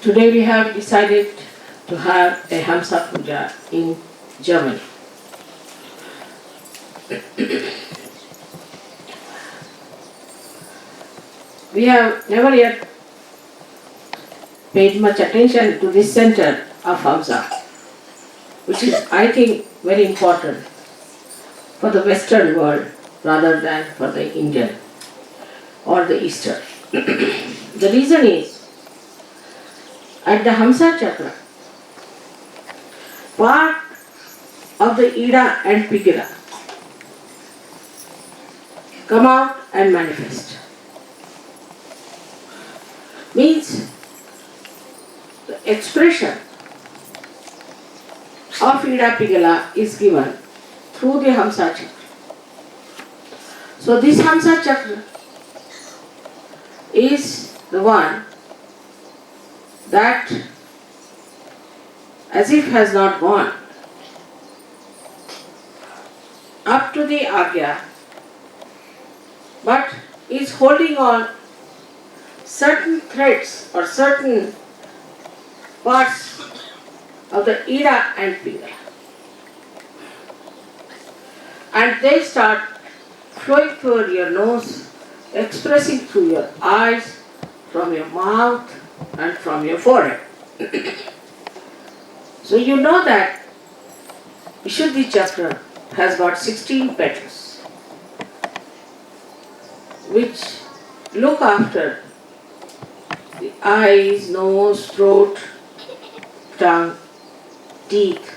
Today we have decided to have a Hamsa Puja in Germany. We have never yet paid much attention to this center of Hamsa, which is, I think, very important for the Western world rather than for the Indian or the Eastern. The reason is, at the Hamsa Chakra, part of the Ida and Pigila come out and manifest. Means the expression of Ida Pigala is given through the Hamsa Chakra. So this Hamsa Chakra is the one that as if has not gone up to the Agya, but is holding on certain threads or certain parts of the Ida and Pigala. And they start flowing through your nose, expressing through your eyes, from your mouth and from your forehead. So you know that Vishuddhi Chakra has got 16 petals which look after the eyes, nose, throat, tongue, teeth.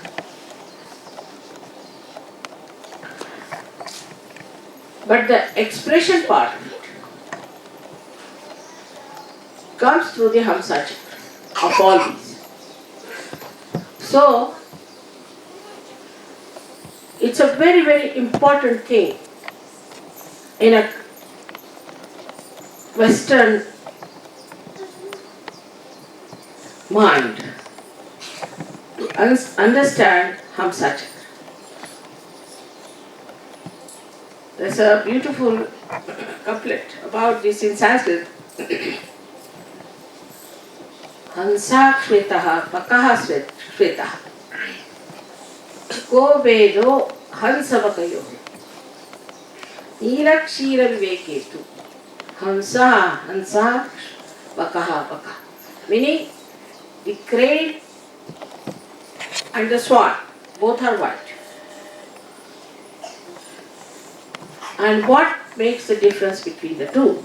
But the expression part of it comes through the Hamsa Chakra of all these. So, it's a very, very important thing in a Western mind to understand Hamsa Chakra. There's a beautiful couplet about this in Sanskrit. Hansa Shvetaha Pakaha Shvetaha Ko Vedo Hansavakayo Nilakshira Viveketu Hansa Hansa Pakaha Pakaha. Meaning the crane and the swan both are white. And what makes the difference between the two?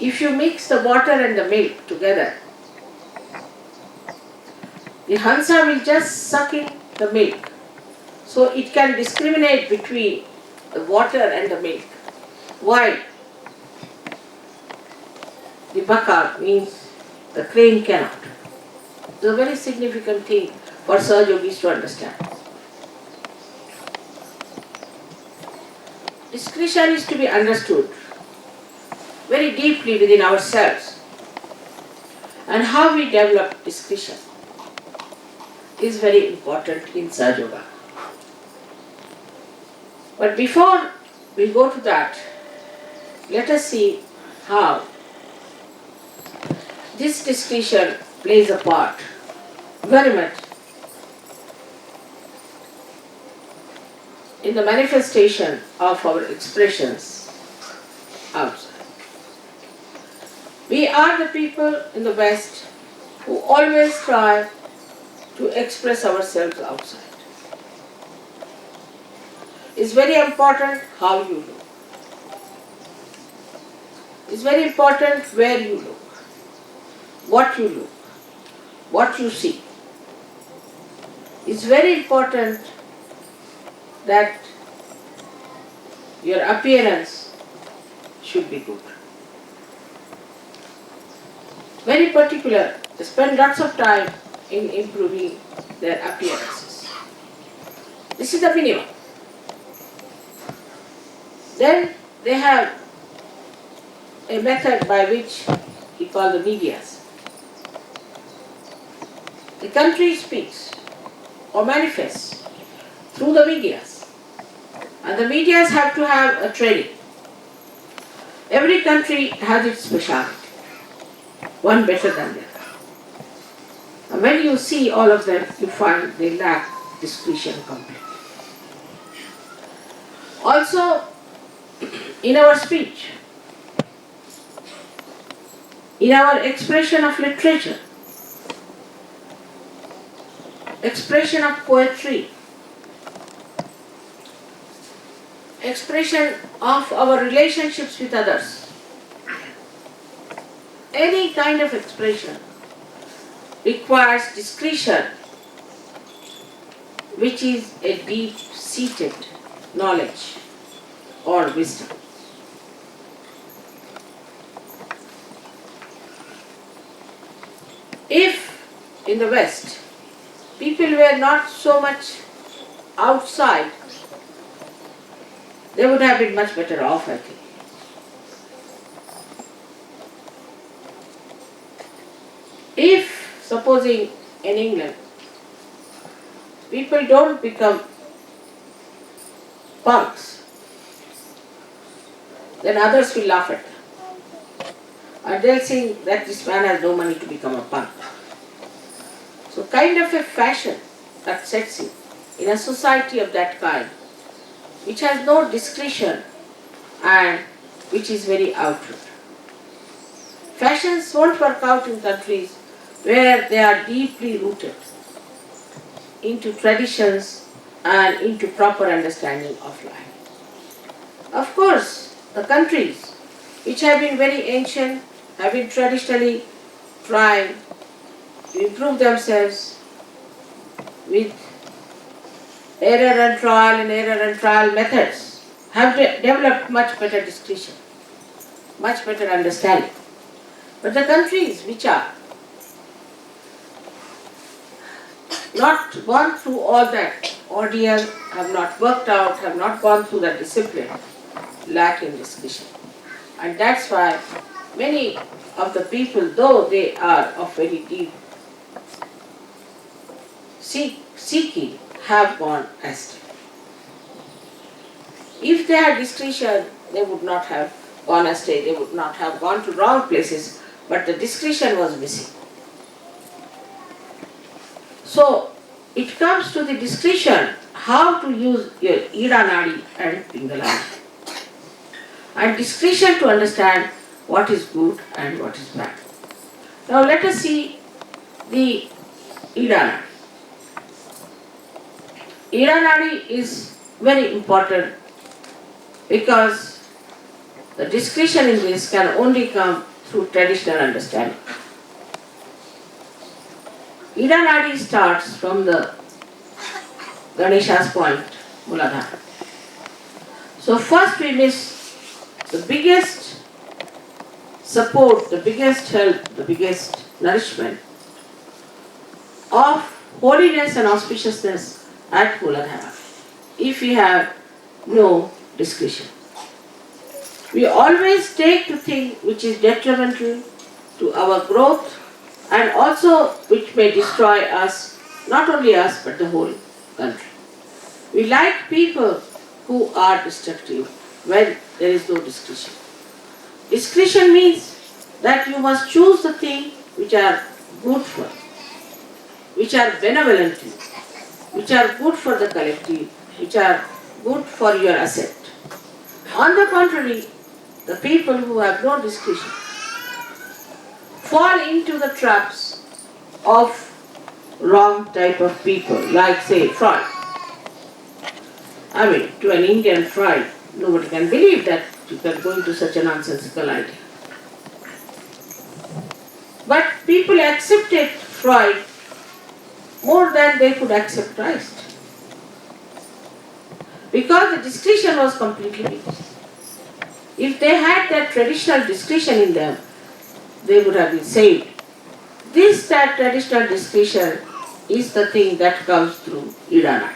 If you mix the water and the milk together, the Hansa will just suck in the milk. So it can discriminate between the water and the milk. While the Baka means the crane cannot. It's a very significant thing for Sahaja Yogis to understand. Discretion is to be understood very deeply within ourselves, and how we develop discretion is very important in Sahaja Yoga. But before we go to that, let us see how this discretion plays a part very much in the manifestation of our expressions outside. We are the people in the West who always try to express ourselves outside. It's very important how you look. It's very important where you look, what you look, what you see. It's very important that your appearance should be good. Very particular, they spend lots of time in improving their appearances. This is the minimum. Then they have a method by which he called the medias. The country speaks or manifests through the medias. And the medias have to have a training. Every country has its specialty. one better than the other. And when you see all of them, you find they lack discretion completely. Also, in our speech, in our expression of literature, expression of poetry, expression of our relationships with others, any kind of expression requires discretion, which is a deep-seated knowledge or wisdom. If in the West people were not so much outside, they would have been much better off, I think. If, supposing in England, people don't become punks, then others will laugh at them. And they'll think that this man has no money to become a punk. So kind of a fashion that sets in a society of that kind, which has no discretion and which is very outward. Fashions won't work out in countries where they are deeply rooted into traditions and into proper understanding of life. Of course, the countries which have been very ancient, have been traditionally trying to improve themselves with error and trial methods, have developed much better discretion, much better understanding. But the countries which are not gone through all that ordeal, have not worked out, have not gone through that discipline, lack in discretion. And that's why many of the people, though they are of very deep seeking, have gone astray. If they had discretion, they would not have gone astray, they would not have gone to wrong places, but the discretion was missing. So, it comes to the discretion how to use your Ida Nadi and Pingala Nadi. And discretion to understand what is good and what is bad. Now let us see the Ida Nadi. Ida Nadi is very important because the discretion in this can only come through traditional understanding. Ida Nadi starts from the Ganesha's point, Muladhara. So first we miss the biggest support, the biggest help, the biggest nourishment of holiness and auspiciousness at Muladhara, if we have no discretion. We always take to thing which is detrimental to our growth and also which may destroy us, not only us but the whole country. We like people who are destructive when there is no discretion. Discretion means that you must choose the things which are good for you, which are benevolent to you, which are good for the collective, which are good for your asset. On the contrary, the people who have no discretion fall into the traps of wrong type of people, like say Freud. I mean, to an Indian Freud, nobody can believe that you can go into such a nonsensical idea. But people accepted Freud more than they could accept Christ. Because the discretion was completely missed. If they had that traditional discretion in them, they would have been saved. That traditional discretion is the thing that comes through Ida Nadi.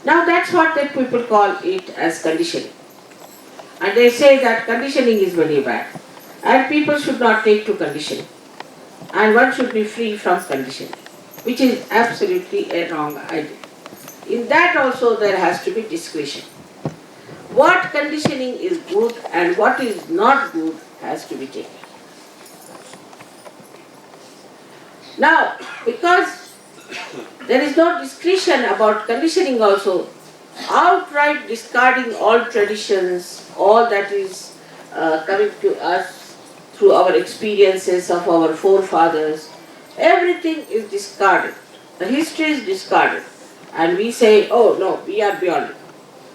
Now that's what the people call it as conditioning. And they say that conditioning is very bad. And people should not take to conditioning. And one should be free from conditioning, which is absolutely a wrong idea. In that also there has to be discretion. What conditioning is good and what is not good has to be taken. Now, because there is no discretion about conditioning also, outright discarding all traditions, all that is coming to us through our experiences of our forefathers, everything is discarded. The history is discarded. And we say, oh no, we are beyond it.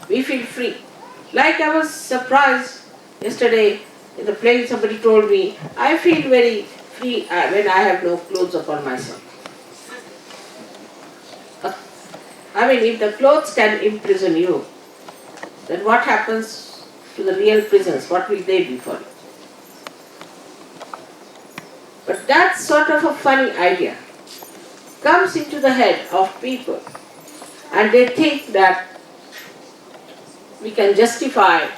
We feel free. Like I was surprised yesterday in the plane, somebody told me, I feel very free when I have no clothes upon myself. I mean, if the clothes can imprison you, then what happens to the real prisons? What will they be for you? But that sort of a funny idea comes into the head of people, and they think that we can justify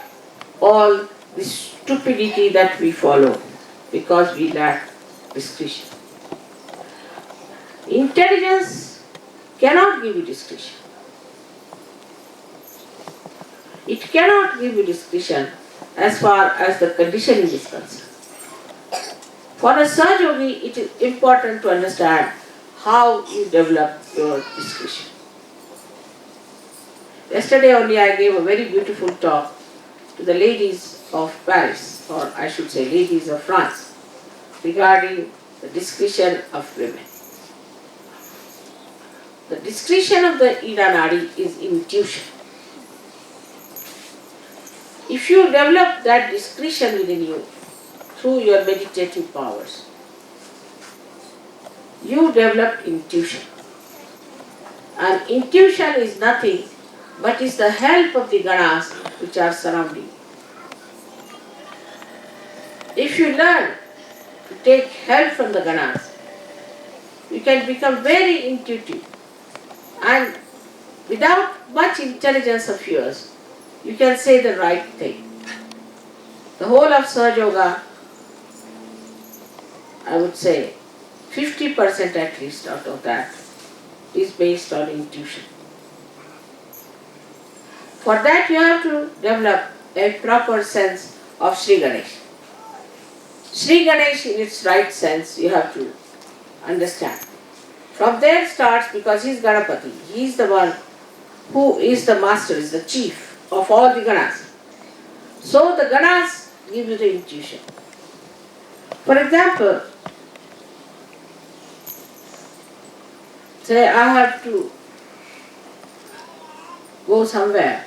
all the stupidity that we follow because we lack discretion. Intelligence cannot give you discretion. It cannot give you discretion as far as the conditioning is concerned. For a Sahaja Yogi, it is important to understand how you develop your discretion. Yesterday only I gave a very beautiful talk to the ladies of Paris, or I should say ladies of France, regarding the discretion of women. The discretion of the Ida Nadi is intuition. If you develop that discretion within you through your meditative powers, you develop intuition. And intuition is nothing but is the help of the ganas which are surrounding you. If you learn to take help from the ganas, you can become very intuitive, and without much intelligence of yours, you can say the right thing. The whole of Sahaja Yoga, I would say 50% at least out of that is based on intuition. For that you have to develop a proper sense of Sri Ganesh. Sri Ganesh in its right sense you have to understand. From there starts, because he is Ganapati, he is the one who is the master, is the chief of all the ganas. So the ganas give you the intuition. For example, say I have to go somewhere,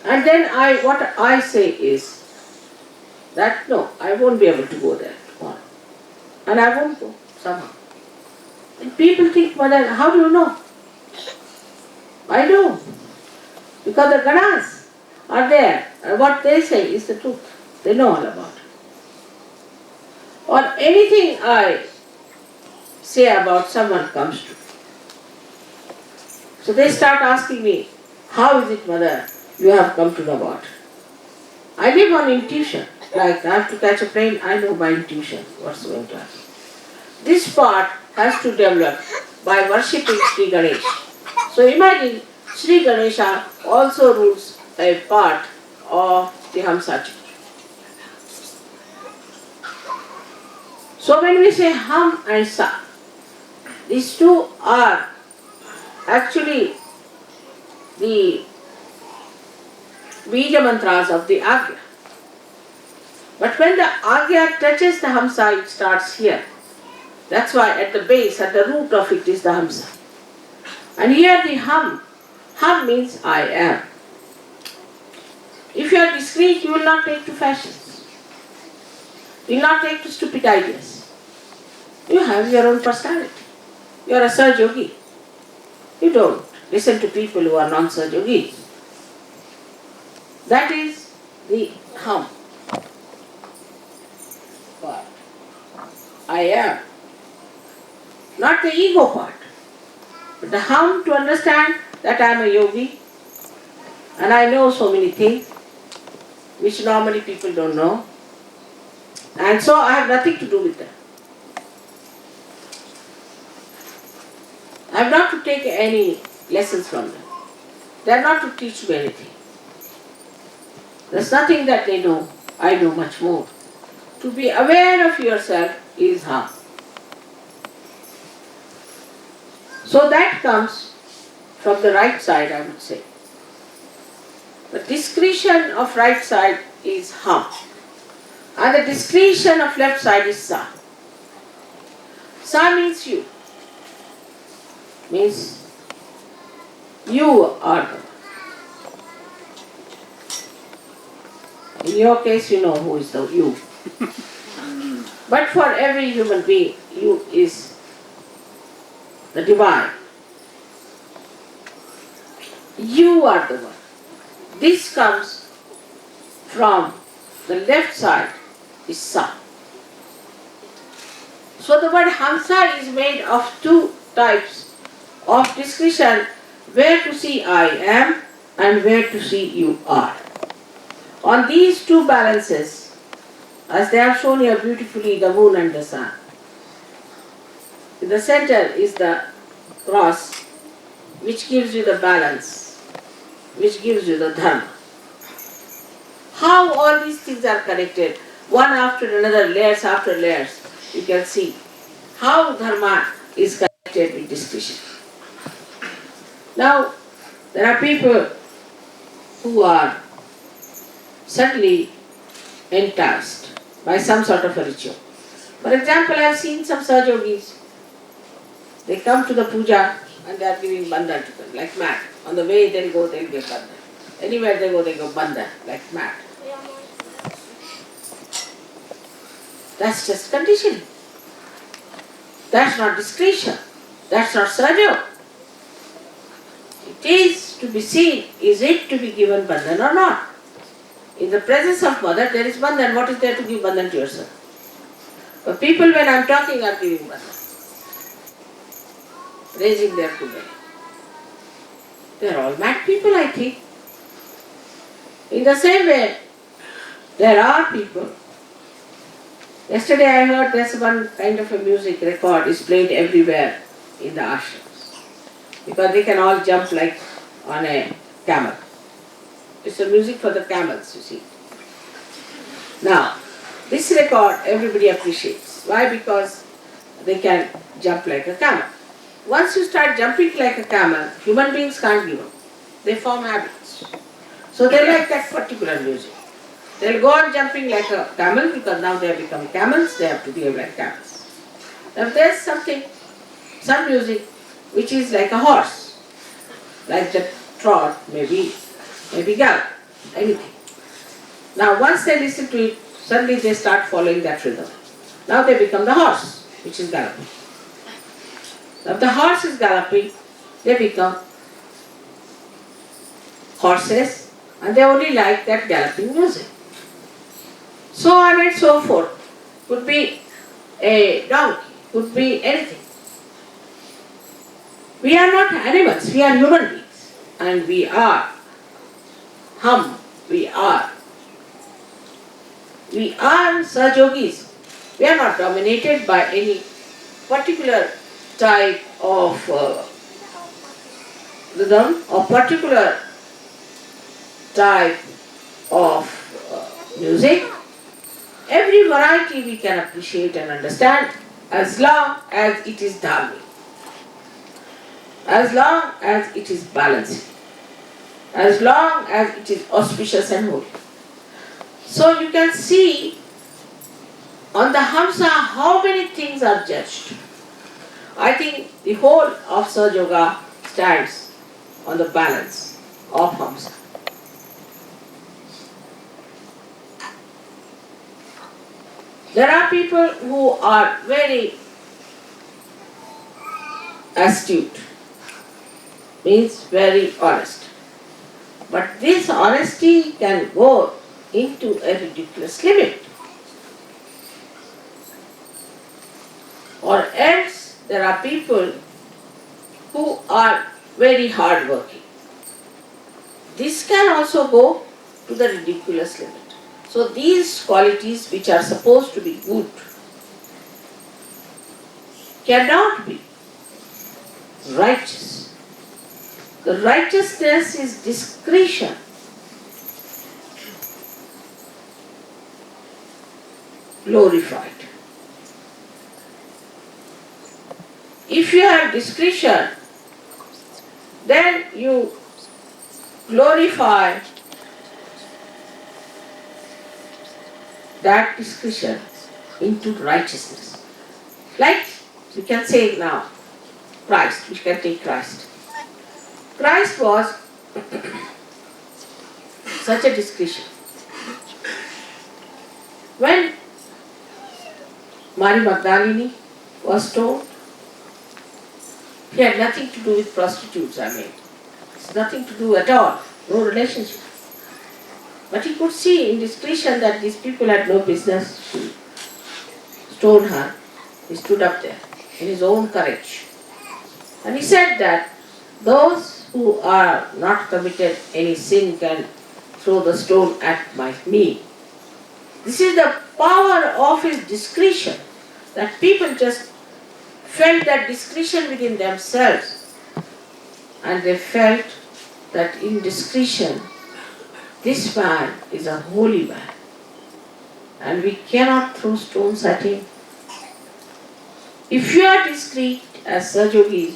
and then what I say is that no, I won't be able to go there tomorrow, and I won't go somehow. And people think, Mother, how do you know? I know, because the ganas are there, and what they say is the truth. They know all about it. Or anything I say about someone comes true. So they start asking me, how is it, Mother, you have come to know about it? I live on intuition. Like I have to catch a plane, I know by intuition what's going to happen. This part has to develop by worshipping Sri Ganesh. So imagine Sri Ganesha also rules a part of the Hamsa Chakra. So when we say Ham and Sa, these two are actually the Bija mantras of the Agya. But when the Agya touches the Hamsa, it starts here. That's why at the base, at the root of it is the Hamsa. And here the Hum. Hum means I am. If you are discreet, you will not take to fashions. You will not take to stupid ideas. You have your own personality. You are a Sahaja Yogi. You don't listen to people who are non-Sahaja Yogis. That is the Hum part. I am. Not the ego part. But the Hum, to understand that I am a yogi and I know so many things which normally people don't know, and so I have nothing to do with them. I have not to take any lessons from them. They are not to teach me anything. There is nothing that they know. I know much more. To be aware of yourself is Hum. So that comes from the right side, I would say. The discretion of right side is hum, and the discretion of left side is sa. Sa means you, means you are the one. In your case, you know who is the you. But for every human being, you is the divine. You are the one. This comes from the left side, is sa. So the word hamsa is made of two types of discretion, where to see I am and where to see you are. On these two balances, as they have shown here beautifully, the moon and the sun. In the center is the cross, which gives you the balance, which gives you the dharma. How all these things are connected, one after another, layers after layers, you can see how dharma is connected with discretion. Now, there are people who are suddenly enticed by some sort of a ritual. For example, I have seen some Sahajogis. They come to the puja and they are giving bandhan to them, like mad. On the way they'll go, they'll give bandhan. Anywhere they go bandhan, like mad. That's just conditioning. That's not discretion. That's not Sahaja. It is to be seen, is it to be given bandhan or not? In the presence of mother, there is bandhan. What is there to give bandhan to yourself? But people, when I am talking, are giving bandhan, raising their kundali. They are all mad people, I think. In the same way, there are people. Yesterday I heard there's one kind of a music record is played everywhere in the ashrams, because they can all jump like on a camel. It's a music for the camels, you see. Now, this record everybody appreciates. Why? Because they can jump like a camel. Once you start jumping like a camel, human beings can't give up. They form habits. So they like that particular music. They'll go on jumping like a camel because now they have become camels, they have to behave like camels. Now there's some music which is like a horse, like the trot, maybe gallop, anything. Now once they listen to it, suddenly they start following that rhythm. Now they become the horse, which is galloping. Now if the horse is galloping, they become horses, and they only like that galloping music. So on and so forth. Could be a donkey, could be anything. We are not animals, we are human beings. And we are Sahajogis. We are not dominated by any particular type of rhythm or particular type of music. Every variety we can appreciate and understand as long as it is dharmic, as long as it is balancing, as long as it is auspicious and holy. So you can see on the Hamsa how many things are judged. I think the whole of Sahaja Yoga stands on the balance of Hamsa. There are people who are very astute, means very honest. But this honesty can go into a ridiculous limit. Or else there are people who are very hard-working. This can also go to the ridiculous limit. So these qualities which are supposed to be good cannot be righteous. The righteousness is discretion. Glorified. If you have discretion, then you glorify that discretion into righteousness. Like we can say now, Christ, we can take Christ. Christ was such a discretion. When Mary Magdalene was stoned, he had nothing to do with prostitutes, It's nothing to do at all, no relationship. But he could see in discretion that these people had no business to stone her. He stood up there in his own courage. And he said that those who are not committed any sin can throw the stone at me. This is the power of his discretion, that people just felt that discretion within themselves, and they felt that in discretion, this man is a holy man, and we cannot throw stones at him. If you are discreet as Sahaja,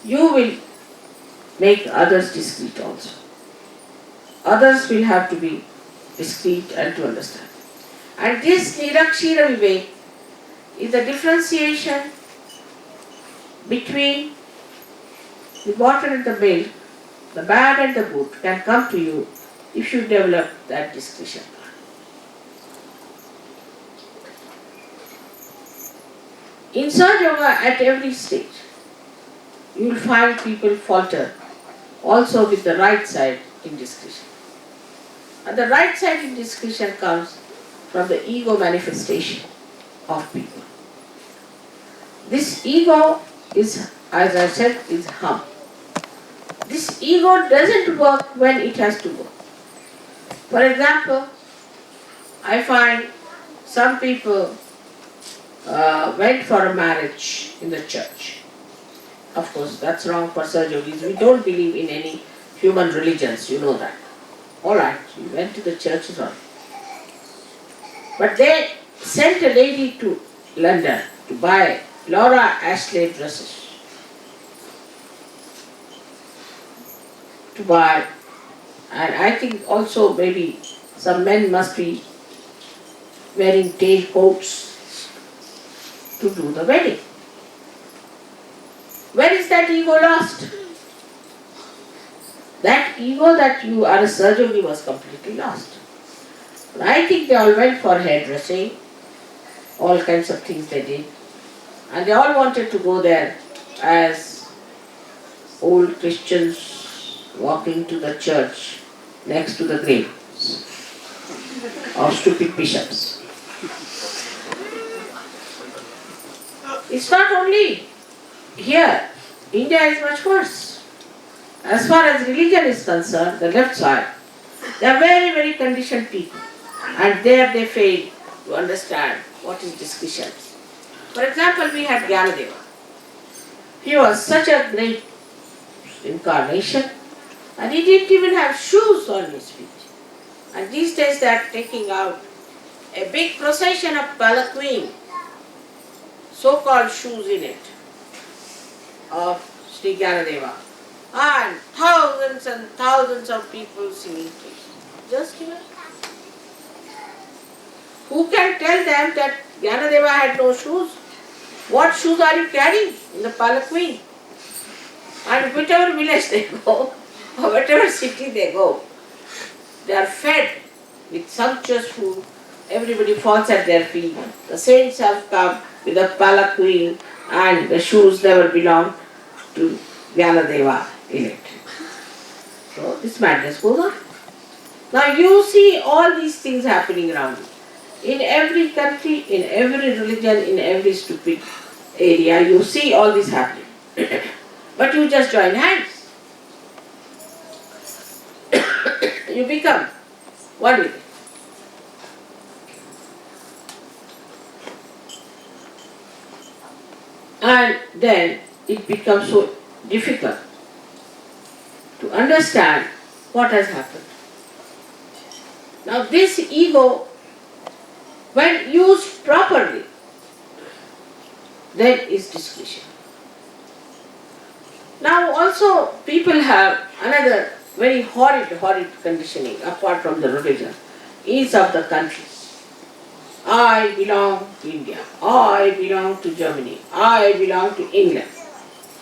you will make others discreet also. Others will have to be discreet and to understand. And this Nirakshira Vivek is the differentiation between the water and the milk, the bad and the good can come to you if you develop that discretion. In Sahaja Yoga, at every stage, you will find people falter also with the right side in discretion. And the right side in discretion comes from the ego manifestation of people. This ego is, as I said, is hum. This ego doesn't work when it has to work. For example, I find some people went for a marriage in the church. Of course, that's wrong for Sahaja. We don't believe in any human religions, you know that. Alright, we went to the church is all. But they sent a lady to London to buy Laura Ashley dresses. To buy, and I think also maybe some men must be wearing tail coats to do the wedding. Where is that ego lost? That ego that you are a Sahaja was completely lost. I think they all went for hairdressing, all kinds of things they did. And they all wanted to go there as old Christians walking to the church next to the graves of stupid bishops. It's not only here. India is much worse. As far as religion is concerned, the left side, they are very, very conditioned people. And there they fail to understand what is discretion. For example, we had Gyanadeva. He was such a great incarnation, and he didn't even have shoes on his feet. And these days they are taking out a big procession of palanquin, so-called shoes in it, of Sri Gyanadeva. And thousands of people singing praise. Just here. Who can tell them that Gyanadeva had no shoes? What shoes are you carrying in the palanquin? And whichever village they go, or whatever city they go, they are fed with sumptuous food. Everybody falls at their feet. The saints have come with a palanquin, and the shoes never belong to Gyanadeva in it. So this madness goes on. Now you see all these things happening around you. In every country, in every religion, in every stupid area, you see all this happening. But you just join hands. You become one with it. And then it becomes so difficult to understand what has happened. Now this ego, when used properly, then is discretion. Now also people have another very horrid conditioning apart from the religion, is of the country. I belong to India, I belong to Germany, I belong to England.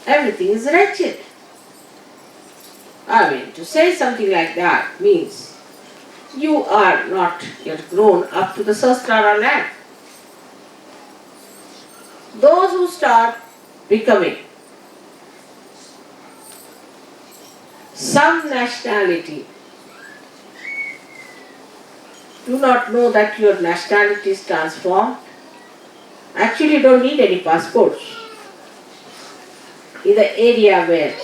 Everything is wretched. I mean, to say something like that means you are not yet grown up to the Sahasrara land. Those who start becoming some nationality do not know that your nationality is transformed. Actually, you don't need any passports. In the area where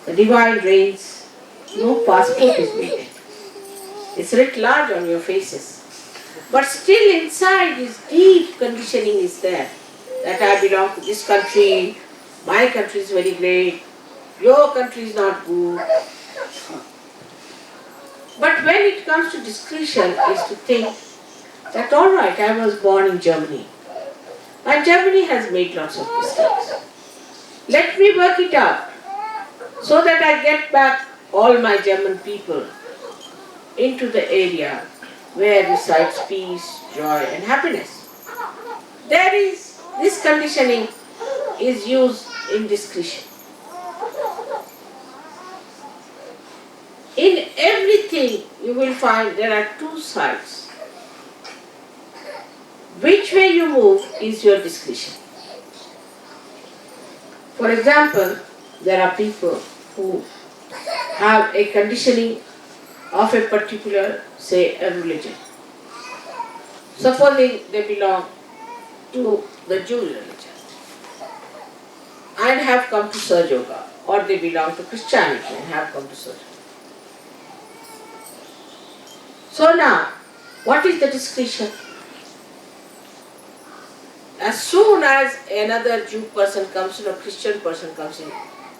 the divine reigns, no passport is needed. It's writ large on your faces. But still inside this deep conditioning is there, that I belong to this country, my country is very great, your country is not good. But when it comes to discretion, is to think that all right, I was born in Germany, and Germany has made lots of mistakes. Let me work it out so that I get back all my German people into the area where resides peace, joy and happiness. There is, this conditioning is used in discretion. In everything you will find there are two sides. Which way you move is your discretion. For example, there are people who have a conditioning of a particular, say, a religion. Supposing they belong to the Jewish religion and have come to Sahaja Yoga, or they belong to Christianity and have come to Sahaja Yoga. So now, what is the discretion? As soon as another Jew person comes in or Christian person comes in,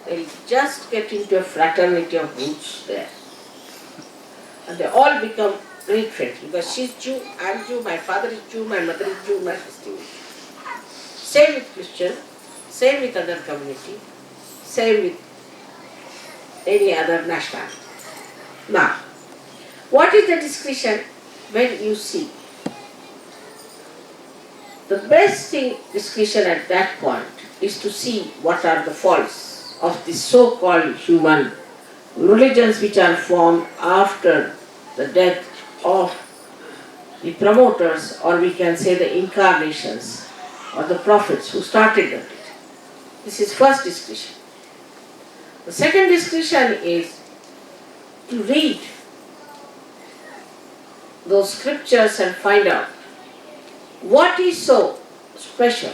they'll just get into a fraternity of roots there. And they all become great friends because she's Jew, I'm Jew, my father is Jew, my mother is Jew, my sister is Jew. Same with Christian, same with other community, same with any other nationality. Now, what is the discretion when you see? The best thing, discretion at that point, is to see what are the faults of the so-called human religions which are formed after the death of the promoters, or we can say the incarnations or the prophets who started the religion. This is first discretion. The second discretion is to read those scriptures and find out what is so special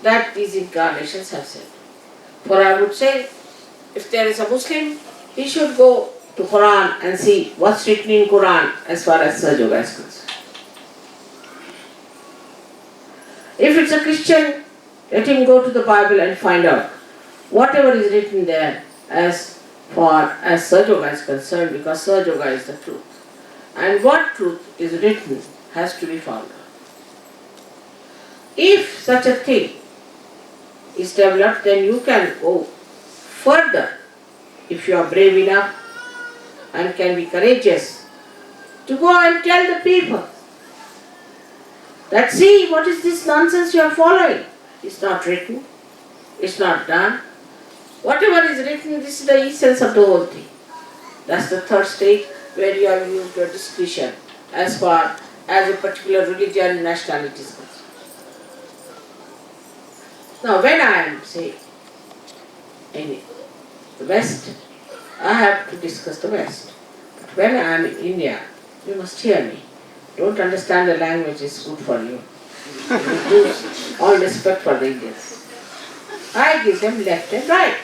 that these incarnations have said. For I would say, if there is a Muslim, he should go to Quran and see what's written in Quran as far as Sahaja Yoga is concerned. If it's a Christian, let him go to the Bible and find out whatever is written there as far as Sahaja Yoga is concerned, because Sahaja Yoga is the truth. And what truth is written has to be found out. If such a thing is developed, then you can go further if you are brave enough and can be courageous to go and tell the people that, see, what is this nonsense you are following? It's not written, it's not done. Whatever is written, this is the essence of the whole thing. That's the third stage, where you have used your discretion as far as a particular religion and nationality is concerned. Now, when I am, say, in the West, I have to discuss the West. But when I am in India, you must hear me. Don't understand the language is good for you. You lose all respect for the Indians. I give them left and right.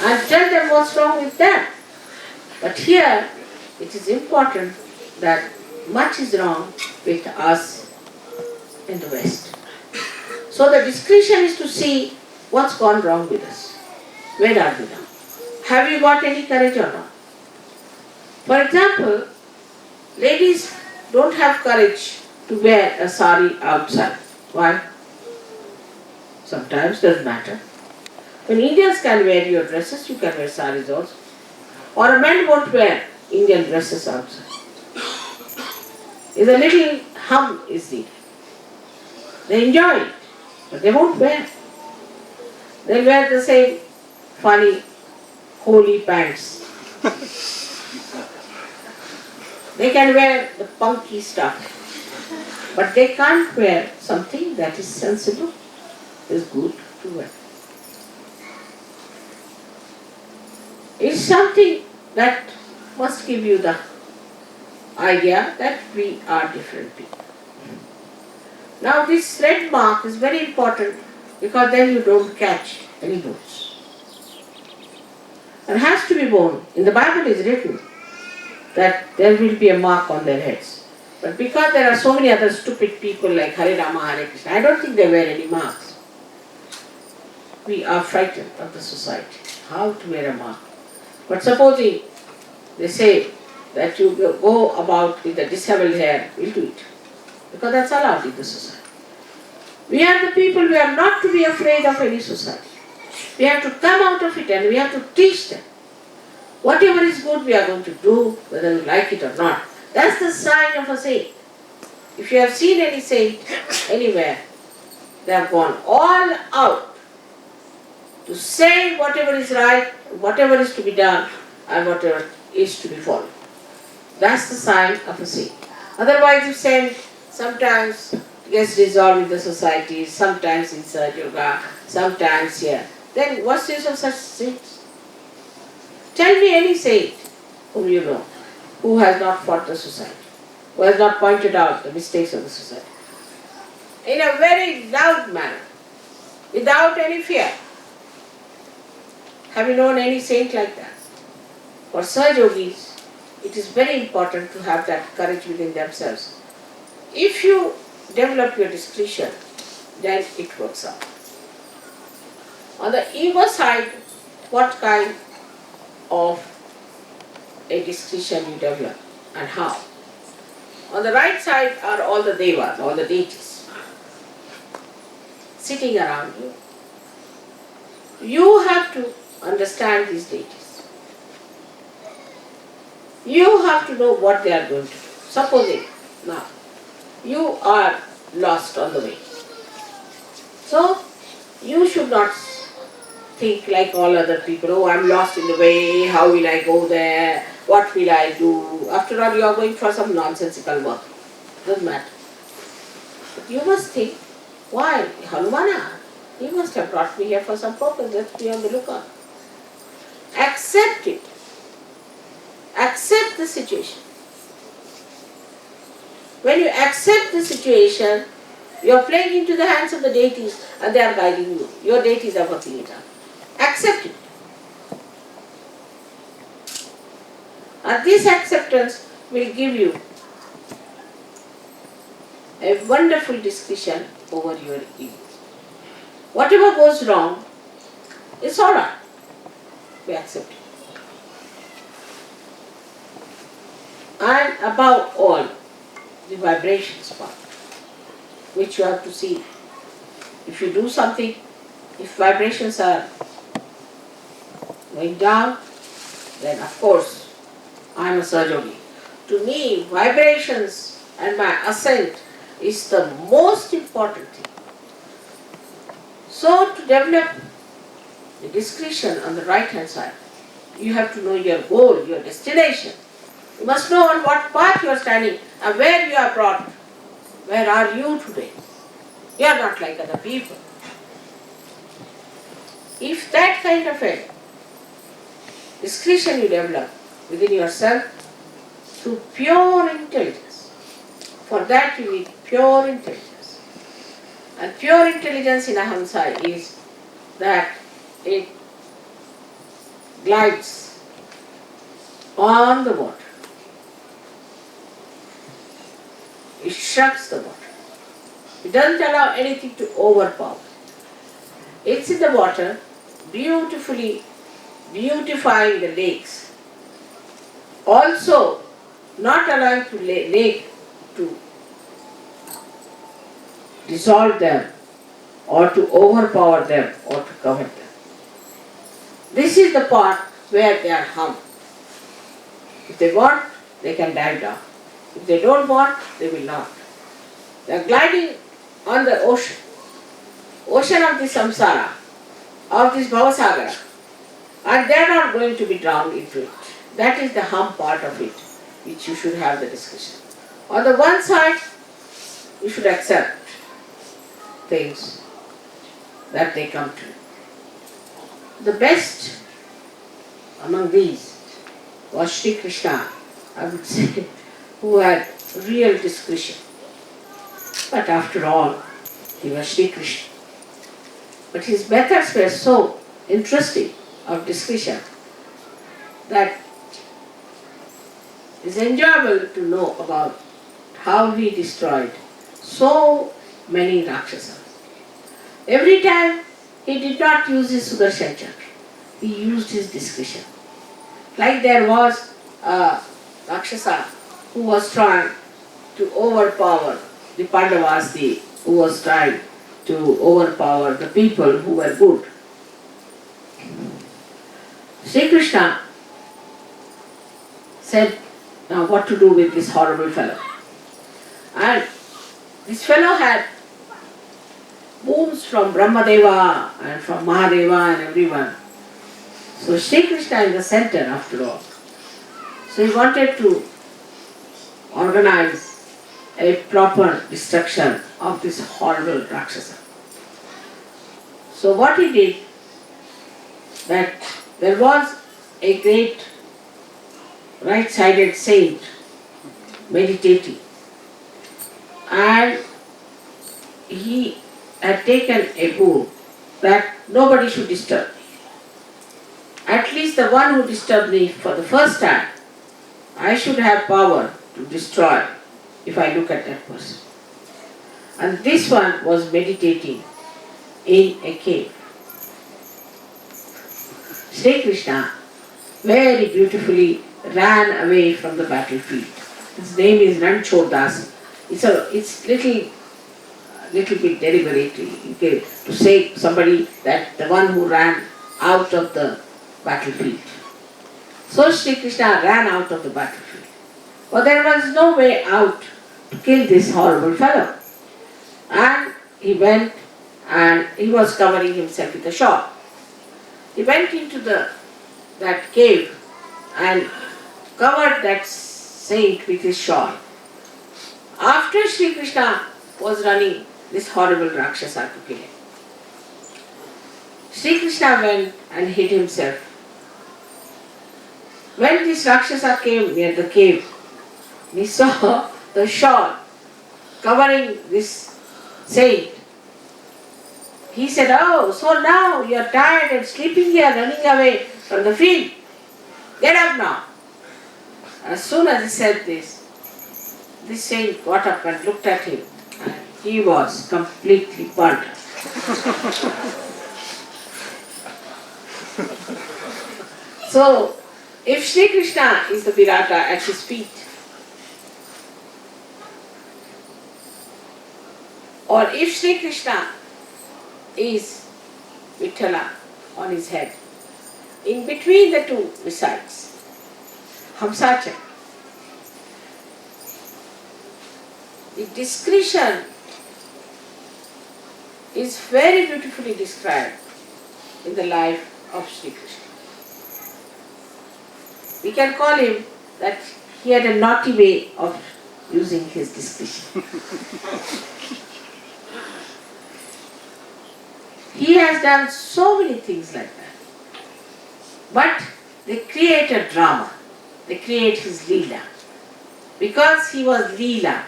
And tell them what's wrong with them. But here, it is important that much is wrong with us in the West. So the discretion is to see what's gone wrong with us. Where are we now? Have you got any courage or not? For example, ladies don't have courage to wear a sari outside. Why? Sometimes doesn't matter. When Indians can wear your dresses, you can wear saris also. Or a man won't wear Indian dresses outside. Is a little hum is the. They enjoy it, but they won't wear. They'll wear the same funny, holy pants. They can wear the punky stuff, but they can't wear something that is sensible, is good to wear. It's something that must give you the idea that we are different people. Now this red mark is very important because then you don't catch any boats. It has to be borne. In the Bible it is written that there will be a mark on their heads. But because there are so many other stupid people like Hare Rama, Hare Krishna, I don't think they wear any marks. We are frightened of the society. How to wear a mark? But supposing they say that you go about with the disheveled hair, we'll do it. Because that's allowed in the society. We are the people, we are not to be afraid of any society. We have to come out of it and we have to teach them. Whatever is good we are going to do, whether we like it or not. That's the sign of a saint. If you have seen any saint anywhere, they have gone all out to say whatever is right, whatever is to be done, and whatever is to be followed. That's the sign of a saint. Otherwise, if saint sometimes gets dissolved in the society, sometimes in Sahaja Yoga, sometimes here, then what's the use of such saints? Tell me any saint whom you know who has not fought the society, who has not pointed out the mistakes of the society. In a very loud manner, without any fear. Have you known any saint like that? For Sahaja Yogis, it is very important to have that courage within themselves. If you develop your discretion, then it works out. On the ego side, what kind of a discretion you develop and how? On the right side are all the devas, all the deities sitting around you. You have to understand these deities. You have to know what they are going to do. Supposing now you are lost on the way. So you should not think like all other people, oh, I'm lost in the way, how will I go there, what will I do? After all, you are going for some nonsensical work. Doesn't matter. But you must think, why? Hanumana, he must have brought me here for some purpose. Let's be on the lookout. Accept it. Accept the situation. When you accept the situation, you are playing into the hands of the deities and they are guiding you. Your deities are working it out. Accept it. And this acceptance will give you a wonderful discretion over your ego. Whatever goes wrong, it's alright. We accept it. And above all, the vibrations part, which you have to see. If you do something, if vibrations are going down, then of course I am a Sahaja Yogi. To me, vibrations and my ascent is the most important thing. So to develop the discretion on the right hand side, you have to know your goal, your destination. You must know on what path you are standing and where you are brought. Where are you today? You are not like other people. If that kind of a discretion you develop within yourself through pure intelligence, for that you need pure intelligence. And pure intelligence in Ahamsa is that it glides on the water. It shrugs the water. It doesn't allow anything to overpower. It's in the water, beautifully beautifying the lakes. Also, not allowing the lake to dissolve them or to overpower them or to cover them. This is the part where they are harmed. If they want, they can dive down. If they don't want, they will not. They are gliding on the ocean of the samsara, of this bhavasagara, and they are not going to be drowned into it. That is the harm part of it, which you should have the discussion. On the one side, you should accept things that they come to. The best among these was Sri Krishna, I would say, who had real discretion. But after all, he was Sri Krishna. But his methods were so interesting of discretion that it's enjoyable to know about how he destroyed so many Rakshasas. Every time he did not use his Sudarshan Chakra, he used his discretion. Like there was a Rakshasa who was trying to overpower the Pandavas, who was trying to overpower the people who were good. Sri Krishna said, now what to do with this horrible fellow? And this fellow had wounds from Brahmadeva and from Mahadeva and everyone. So Sri Krishna in the center after all. So he wanted to organize a proper destruction of this horrible Rakshasa. So what he did, that there was a great right-sided saint meditating, and he had taken a vow that nobody should disturb me. At least the one who disturbed me for the first time, I should have power to destroy if I look at that person. And this one was meditating in a cave. Sri Krishna very beautifully ran away from the battlefield. His name is Ranchoddas. It's little bit deliberately to say somebody that the one who ran out of the battlefield. So Sri Krishna ran out of the battlefield. But there was no way out to kill this horrible fellow. And he went and he was covering himself with a shawl. He went into that cave and covered that saint with his shawl. After Sri Krishna was running this horrible Rakshasa to kill him, Sri Krishna went and hid himself. When this Rakshasa came near the cave, he saw the shawl covering this saint. He said, "Oh, so now you are tired and sleeping here, running away from the field. Get up now." As soon as he said this saint got up and looked at him, and he was completely burnt. So, if Sri Krishna is the Virata at his feet, or if Sri Krishna is Vithala on his head, in between the two resides Hamsachak. The discretion is very beautifully described in the life of Sri Krishna. We can call him that he had a naughty way of using his discretion. He has done so many things like that. But they create a drama. They create his Leela. Because he was Leela,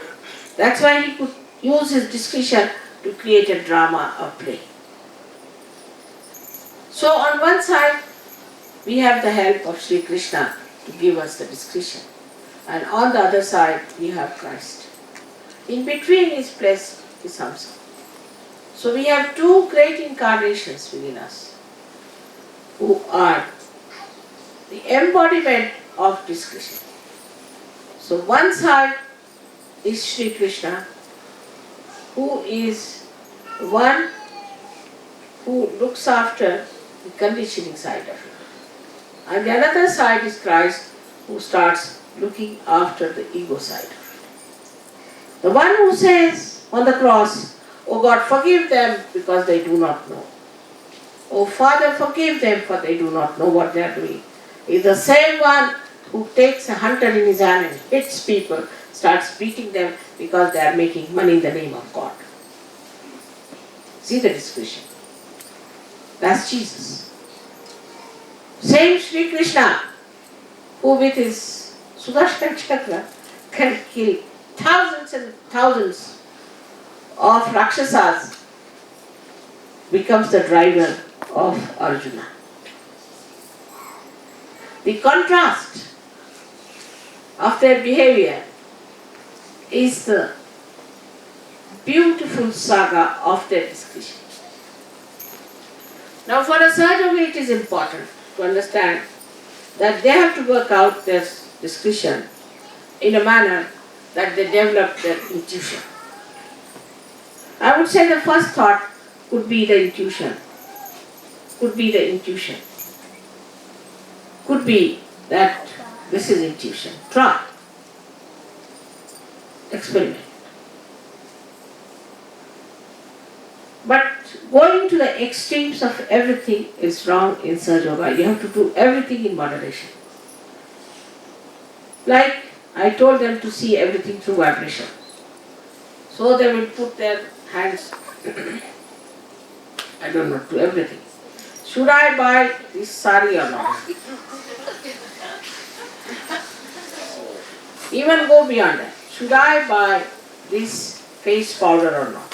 that's why he could use his discretion to create a drama or play. So on one side, we have the help of Sri Krishna to give us the discretion. And on the other side, we have Christ. In between is placed is Hamsa. So we have two great incarnations within us, who are the embodiment of discretion. So one side is Sri Krishna, who is one who looks after the conditioning side of it. And the other side is Christ, who starts looking after the ego side of it. The one who says on the cross, "Oh God, forgive them because they do not know. Oh Father, forgive them for they do not know what they are doing," is the same one who takes a hunter in his hand and hits people, starts beating them because they are making money in the name of God. See the discretion. That's Jesus. Same Sri Krishna, who with his Sudarshan Chakra can kill thousands and thousands of Rakshasas, becomes the driver of Arjuna. The contrast of their behavior is the beautiful saga of their discussion. Now for a Sahaja it is important to understand that they have to work out their discussion in a manner that they develop their intuition. I would say the first thought could be the intuition. Could be the intuition. Could be that this is intuition. Try. Experiment. But going to the extremes of everything is wrong in Sahaja Yoga. You have to do everything in moderation. Like I told them to see everything through vibration. So they will put their hands, I don't know, to everything. Should I buy this sari or not? Even go beyond that. Should I buy this face powder or not?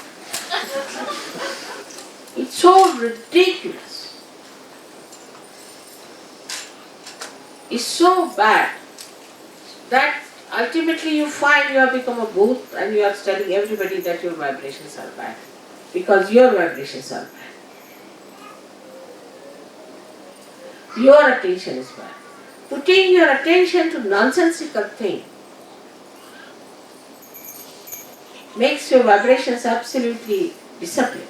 It's so ridiculous. It's so bad that ultimately you find you have become a booth and you are telling everybody that your vibrations are bad because your vibrations are bad. Your attention is bad. Putting your attention to nonsensical thing makes your vibrations absolutely disappear.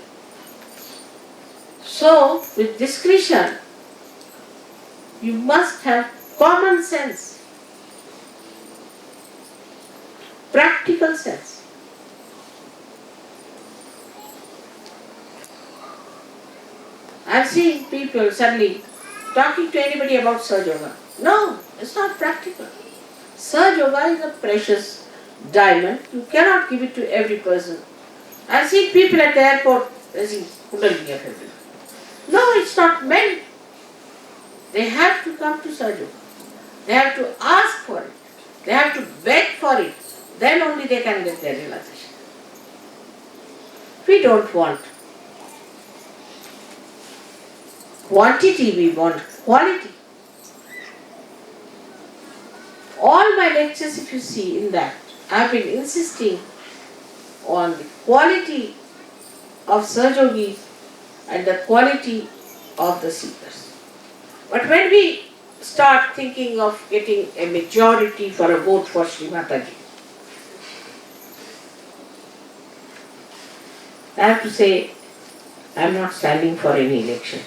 So, with discretion, you must have common sense, practical sense. I've seen people suddenly talking to anybody about Sahaja Yoga. No, it's not practical. Sahaja Yoga is a precious diamond. You cannot give it to every person. I've seen people at the airport raising Kundalini of everyone. No, it's not meant. They have to come to Sahaja Yoga. They have to ask for it. They have to beg for it. Then only they can get their realization. We don't want quantity, we want quality. All my lectures, if you see in that, I have been insisting on the quality of Sahaja Yogis and the quality of the seekers. But when we start thinking of getting a majority for a vote for Sri Mataji, I have to say, I am not standing for any election.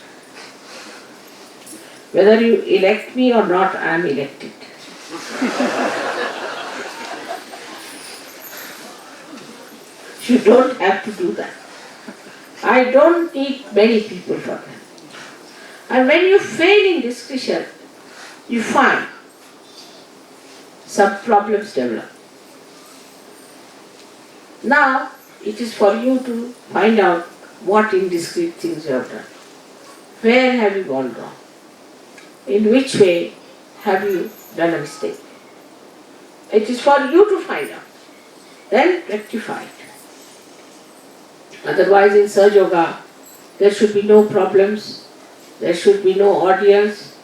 Whether you elect me or not, I am elected. You don't have to do that. I don't need many people for that. And when you fail in discussion, you find some problems develop. Now, it is for you to find out what indiscreet things you have done. Where have you gone wrong? In which way have you done a mistake? It is for you to find out. Then rectify it. Otherwise in Sahaja Yoga, there should be no problems, there should be no audience,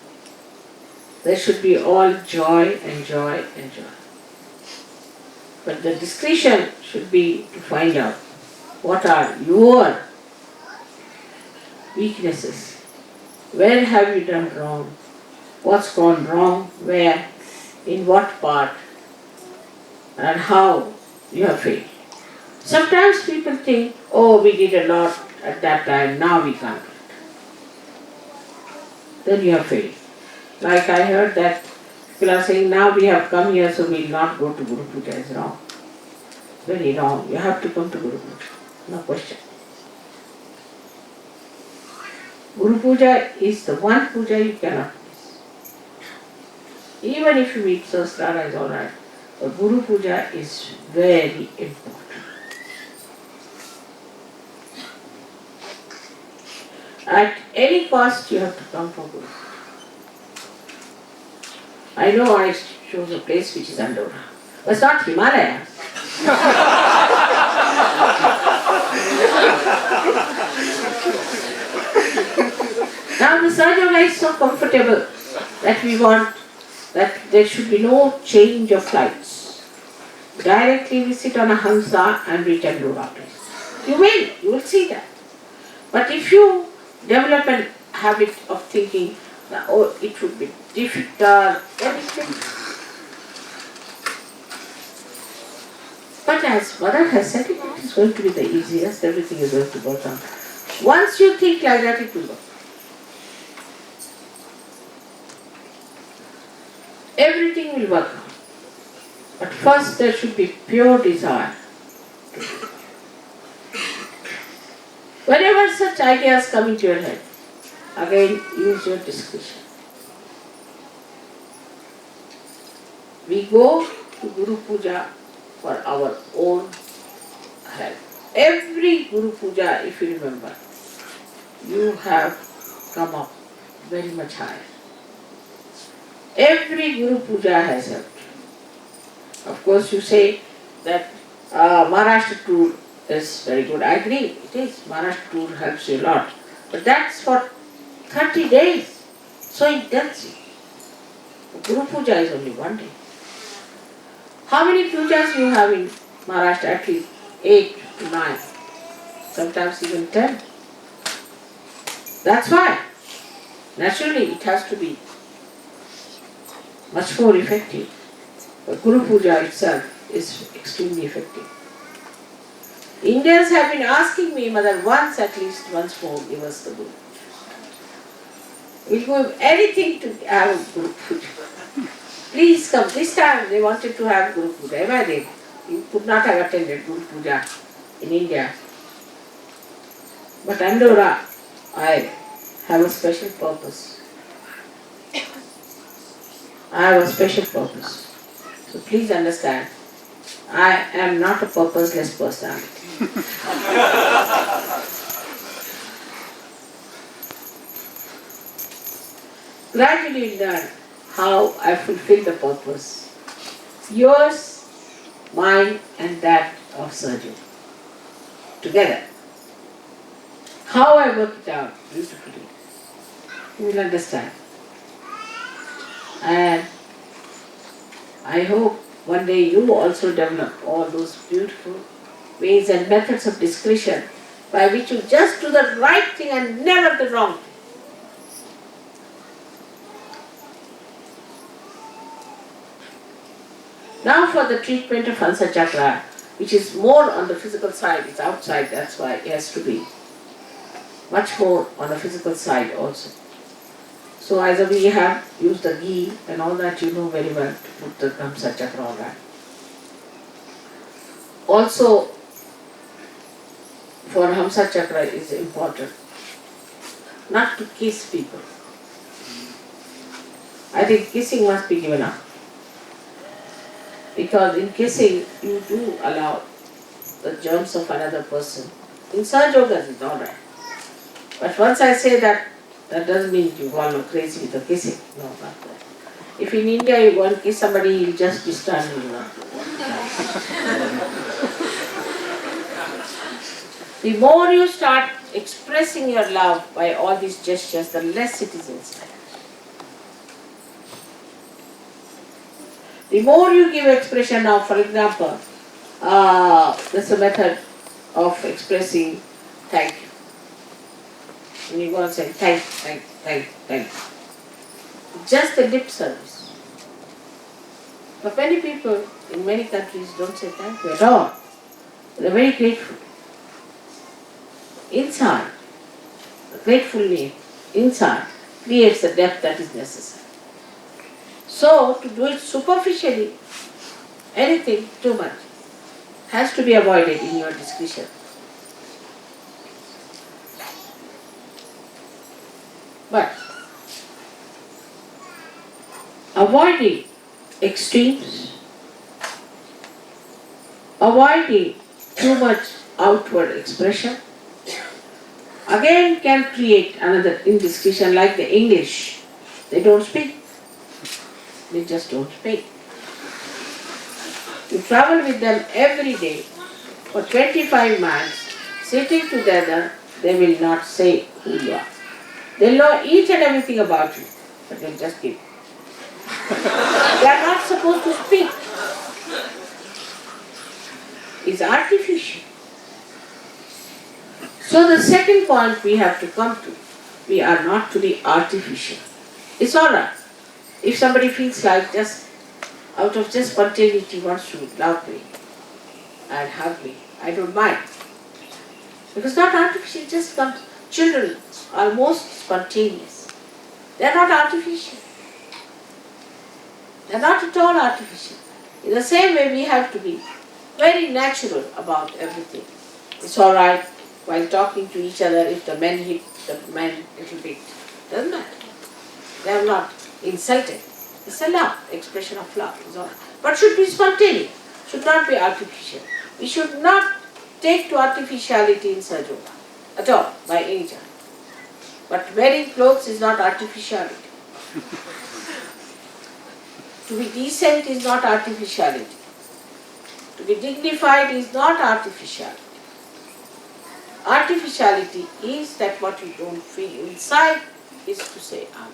there should be all joy and joy and joy. But the discretion should be to find out what are your weaknesses. Where have you done wrong? What's gone wrong? Where? In what part? And how you have failed. Sometimes people think, oh, we did a lot at that time, now we can't. then you have failed. Like I heard that people are saying, now we have come here so we will not go to Guru Puja. It's wrong. Very wrong. You have to come to Guru Puja. No question. Guru Puja is the one puja you cannot miss. Even if you meet Sahasrara is alright. But Guru Puja is very important. At any cost you have to come for Guru. I know I chose a place which is Andorra. But it's not Himalaya. Now the Sahaja Yoga is so comfortable that we want that there should be no change of flights. Directly we sit on a Hamsa and reach Andorra place. You will see that. But if you develop a habit of thinking, oh, it would be difficult, everything. But as Mother has said, it is going to be the easiest, everything is going to go down. Once you think like that, it will go. Everything will work out. But first there should be pure desire. Whenever such ideas come into your head, again use your discretion. We go to Guru Puja for our own help. Every Guru Puja, if you remember, you have come up very much higher. Every Guru Puja has helped. Of course, you say that Maharashtra tour is very good. I agree, it is. Maharashtra tour helps you a lot. But that's for 30 days. So intensive. Guru Puja is only one day. How many pujas you have in Maharashtra? At least 8 to 9. Sometimes even 10. That's why. Naturally, it has to be much more effective. But Guru Puja itself is extremely effective. Indians have been asking me, Mother, at least once more, give us the Guru Puja. We'll give anything to have a Guru Puja. Please come. This time they wanted to have Guru Puja. Imagine, you could not have attended Guru Puja in India. But Andorra, I have a special purpose. I have a special purpose. So please understand, I am not a purposeless personality. Gradually learn how I fulfill the purpose. Yours, mine and that of Sergio. Together. How I work it out beautifully. You will understand. And I hope one day you also develop all those beautiful ways and methods of discretion by which you just do the right thing and never the wrong thing. Now for the treatment of Hansa Chakra, which is more on the physical side, it's outside, that's why it has to be much more on the physical side also. So as we have used the ghee and all that, you know very well to put the Hansa Chakra on that. Also, for Hamsa Chakra is important not to kiss people. I think kissing must be given up. Because in kissing, you do allow the germs of another person. In Sahaja Yoga, it's alright. But once I say that, that doesn't mean you go crazy with the kissing. No, not that. If in India you go and kiss somebody, you'll just be standing there. The more you start expressing your love by all these gestures, the less it is inside. The more you give expression now, for example, there's a method of expressing thank you. And you go and say thank. Just a lip service. But many people in many countries don't say thank you at all. They're very grateful. Inside, gratefully inside, creates the depth that is necessary. So, to do it superficially, anything too much has to be avoided in your discussion. But avoiding extremes, avoiding too much outward expression, again can create another indiscretion like the English. They don't speak. They just don't speak. You travel with them every day for 25 miles, sitting together, they will not say who you are. They'll know each and everything about you, but they'll just keep. They are not supposed to speak. It's artificial. So the second point we have to come to, we are not to be artificial. It's alright. If somebody feels like just out of just spontaneity wants to love me and hug me, I don't mind. Because not artificial, it just comes. Children are most spontaneous. They are not artificial. They are not at all artificial. In the same way, we have to be very natural about everything. It's alright while talking to each other if the men hit the man a little bit. Doesn't matter. They are not insulted. It's a love, expression of love. Is all. But should be spontaneous, should not be artificial. We should not take to artificiality in Sahaja Yoga at all, by any chance. But wearing clothes is not artificiality. To be decent is not artificiality. To be dignified is not artificiality. Artificiality is that what you don't feel inside is to say I'm.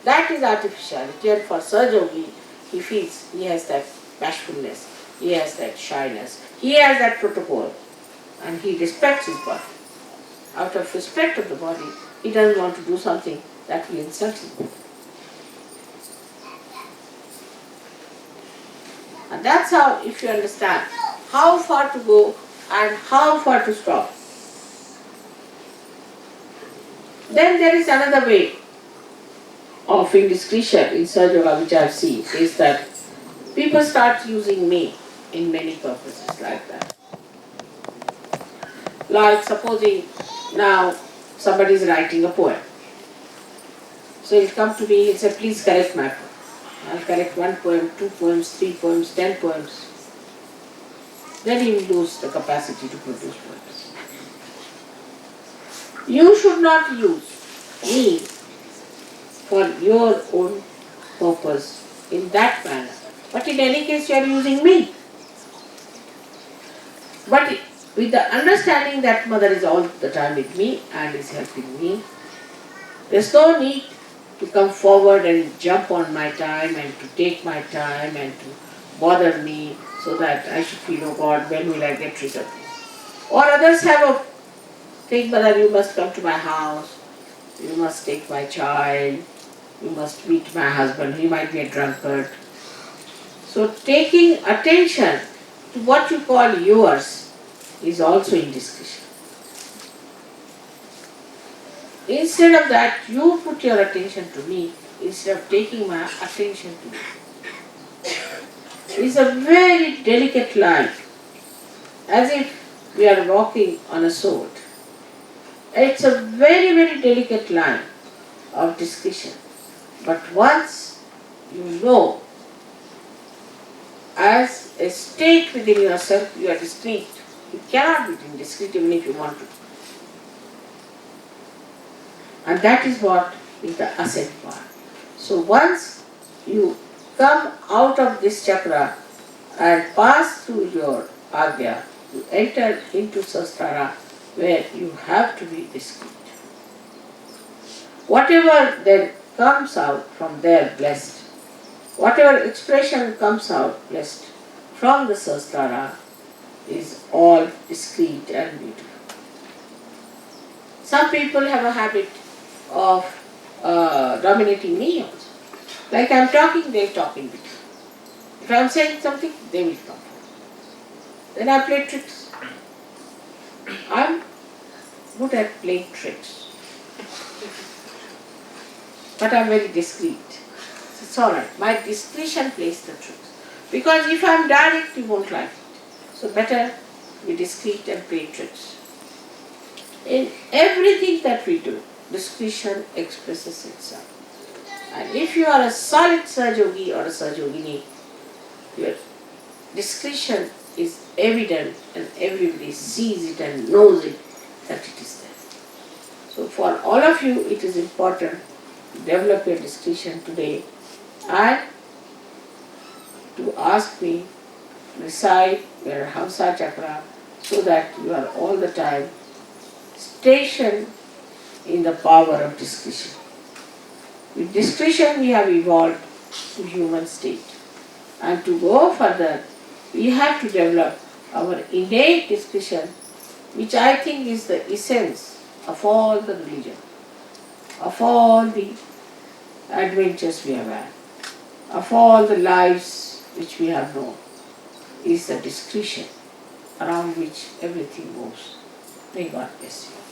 That is artificiality, and for Sahaja Yogi, he feels he has that bashfulness, he has that shyness, he has that protocol, and he respects his body. Out of respect of the body, he doesn't want to do something that will insult him. And that's how, if you understand how far to go and how far to stop, then there is another way of indiscretion in Sahaja Yoga which I have seen, is that people start using me in many purposes like that. Like supposing now somebody is writing a poem. So he'll come to me, he'll say, please correct my poem. I'll correct 1 poem, 2 poems, 3 poems, 10 poems. Then he will lose the capacity to produce poems. You should not use me for your own purpose in that manner. But in any case, you are using me. But with the understanding that Mother is all the time with me and is helping me, there's no need to come forward and jump on my time and to take my time and to bother me so that I should feel, oh God, when will I get rid of this? Or others have a thing, Mother, you must come to my house, you must take my child, you must meet my husband, he might be a drunkard. So taking attention to what you call yours is also indiscretion. Instead of that, you put your attention to me instead of taking my attention to you. It's a very delicate line, as if we are walking on a sword. It's a very, very delicate line of discretion. But once you know, as a state within yourself, you are discreet. You cannot be indiscreet even if you want to. And that is what is the ascent part. So once you come out of this chakra and pass through your agya, you enter into sahasrara where you have to be discreet. Whatever then comes out from there blessed, whatever expression comes out blessed from the sahasrara is all discreet and beautiful. Some people have a habit of dominating me also. Like I am talking, they talk in between. If I am saying something, they will come. Then I play tricks. I am good at playing tricks. But I'm very discreet. It's alright. My discretion plays the tricks. Because if I'm direct, you won't like it. So better be discreet and play tricks. In everything that we do, discretion expresses itself. And if you are a solid Sahaja-yogi or a Sahaja-yogini, your discretion is evident and everybody sees it and knows it that it is there. So for all of you, it is important to develop your discretion today and to ask me, recite your Hamsa Chakra so that you are all the time stationed in the power of discretion. With discretion we have evolved to human state. And to go further, we have to develop our innate discretion, which I think is the essence of all the religion, of all the adventures we have had, of all the lives which we have known, is the discretion around which everything moves. May God bless you.